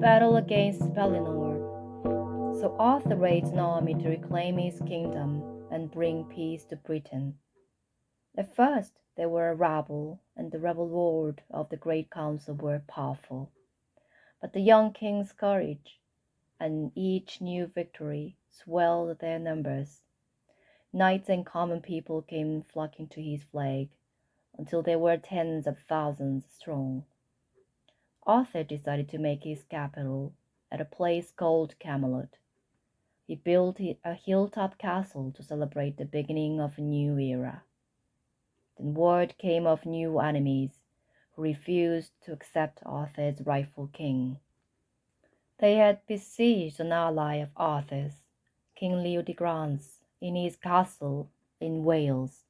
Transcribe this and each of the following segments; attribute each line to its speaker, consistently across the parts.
Speaker 1: battle against Pellinore. So Arthur raised an army to reclaim his kingdom and bring peace to Britain. At first they were a rabble, and the rebel lord of the great council were powerful. But the young king's courage and each new victory swelled their numbers. Knights and common people came flocking to his flag, until they were tens of thousands strong. Arthur decided to make his capital at a place called Camelot. He built a hilltop castle to celebrate the beginning of a new era. Then word came of new enemies who refused to accept Arthur as rightful king. They had besieged an ally of Arthur's, King Leodegrance, in his castle in Wales.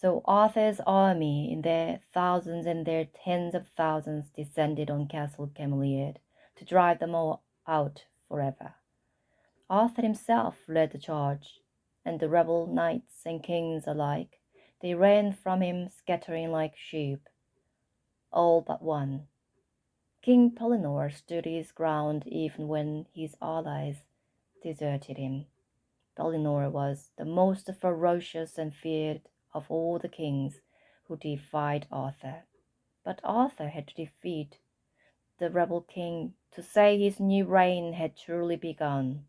Speaker 1: So Arthur's army, in their thousands and their tens of thousands, descended on Castle Camelot to drive them all out forever. Arthur himself led the charge, and the rebel knights and kings alike, they ran from him scattering like sheep, all but one. King Pellinore stood his ground even when his allies deserted him. Pellinore was the most ferocious and feared of all the kings who defied Arthur. But Arthur had to defeat the rebel king to say his new reign had truly begun.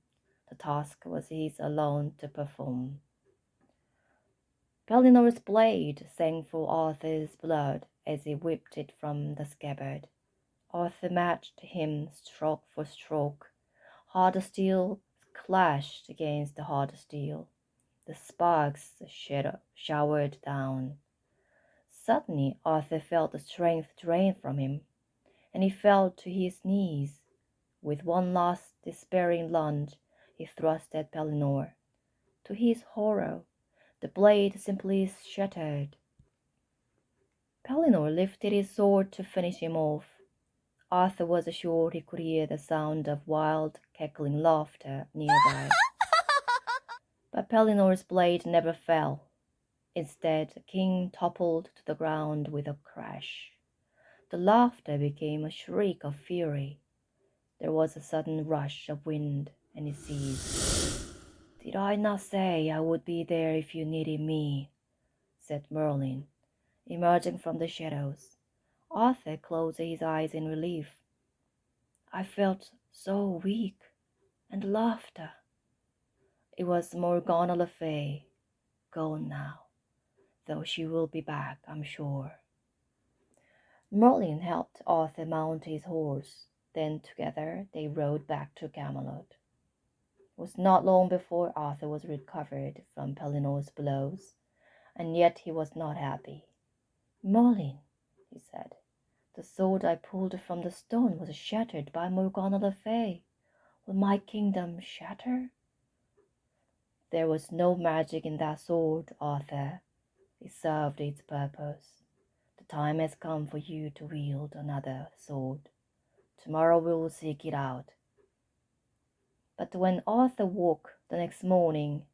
Speaker 1: The task was his alone to perform. Pellinore's blade sang for Arthur's blood as he whipped it from the scabbard. Arthur matched him stroke for stroke. Hard steel clashed against the hard steel. The sparks showered down. Suddenly Arthur felt the strength drain from him, and he fell to his knees. With one last despairing lunge, he thrust at Pellinore. To his horror, the blade simply shattered. Pellinore lifted his sword to finish him off. Arthur was assured he could hear the sound of wild, cackling laughter nearby. But Pellinore's blade never fell. Instead, the king toppled to the ground with a crash. The laughter became a shriek of fury. There was a sudden rush of wind, and it ceased. "Did I not say I would be there if you needed me?" said Merlin, emerging from the shadows. Arthur closed his eyes in relief. "I felt so weak, and laughter." It was Morgana Le Fay, gone now, though she will be back, I'm sure. Merlin helped Arthur mount his horse. Then together they rode back to Camelot. It was not long before Arthur was recovered from Pellinore's blows, and yet he was not happy. "Merlin," he said, "the sword I pulled from the stone was shattered by Morgana Le Fay. Will my kingdom shatter?" "There was no magic in that sword, Arthur. It served its purpose. The time has come for you to wield another sword. Tomorrow we will seek it out." But when Arthur woke the next morning,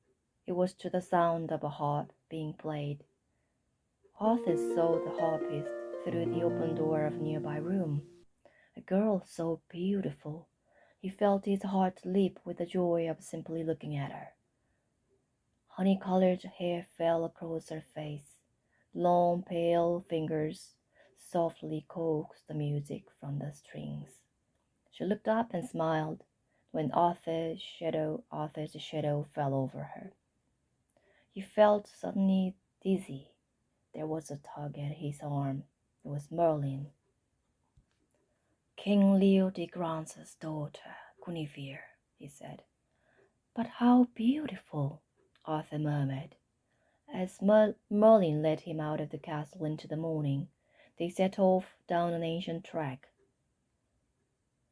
Speaker 1: it was to the sound of a harp being played. Arthur saw the harpist through the open door of a nearby room. A girl so beautiful, he felt his heart leap with the joy of simply looking at her. Honey-colored hair fell across her face. Long, pale fingers softly coaxed the music from the strings. She looked up and smiled when Arthur's shadow fell over her. He felt suddenly dizzy. There was a tug at his arm. It was Merlin. "King Leodegrance's daughter, Guinevere," he said. "But how beautiful!" Arthur murmured. As Merlin led him out of the castle into the morning, they set off down an ancient track.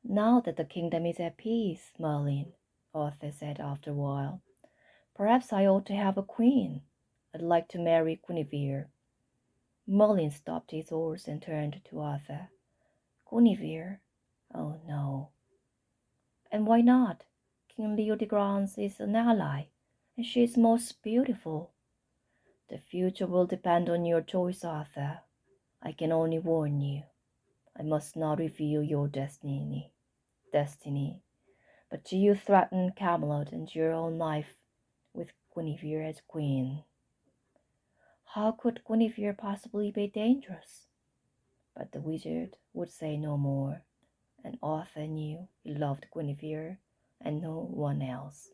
Speaker 1: "Now that the kingdom is at peace, Merlin," Arthur said after a while, "perhaps I ought to have a queen. I'd like to marry Guinevere." Merlin stopped his horse and turned to Arthur. "Guinevere? Oh, no." "And why not? King Leodegrance is an ally, and she is most beautiful." "The future will depend on your choice, Arthur. I can only warn you. I must not reveal your destiny." destiny, but you threaten Camelot and your own life with Guinevere as queen. How could Guinevere possibly be dangerous? But the wizard would say no more, and Arthur knew he loved Guinevere and no one else.